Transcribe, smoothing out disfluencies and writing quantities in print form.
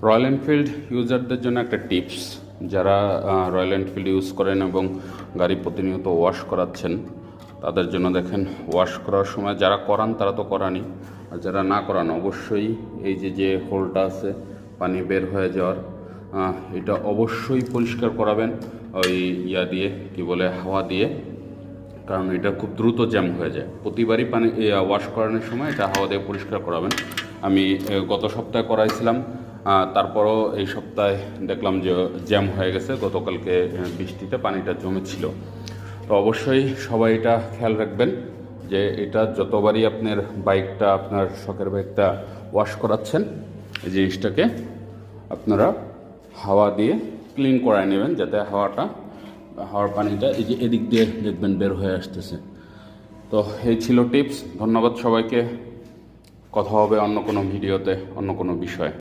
Royal Enfield ইউজারদের জন্য একটা tips, যারা রয়্যাল এনফিল্ড ইউজ করেন এবং গাড়ি প্রতিনিয়ত ওয়াশ করাচ্ছেন তাদের জন্য দেখেন, ওয়াশ করার সময় যারা করান তারা তো করানি, আর যারা না করান অবশ্যই এই যে হোলটা আছে পানি বের হয়ে যাওয়ার, এটা অবশ্যই পরিষ্কার করাবেন ওই দিয়ে কি বলে হাওয়া দিয়ে, কারণ এটা খুব দ্রুত জ্যাম হয়ে যায়। প্রতিবারই পানি ওয়াশ করানোর সময় এটা হাওয়া দিয়ে পরিষ্কার করাবেন। আমি গত সপ্তাহে করাইছিলাম, তারপরও এই সপ্তাহে দেখলাম যে জ্যাম হয়ে গেছে, গতকালকে বৃষ্টিতে পানিটা জমেছিল। তো অবশ্যই সবাই এটা খেয়াল রাখবেন যে এটা যতবারই আপনার বাইকটা, আপনার শখের বাইকটা ওয়াশ করাচ্ছেন, এই জিনিসটাকে আপনারা হাওয়া দিয়ে ক্লিন করায় নেবেন, যাতে হাওয়ার পানিটা এই যে এদিক দিয়ে দেখবেন বের হয়ে আসতেছে। তো এই ছিল টিপস। ধন্যবাদ সবাইকে। কথা হবে অন্য কোনো ভিডিওতে, অন্য কোনো বিষয়ে।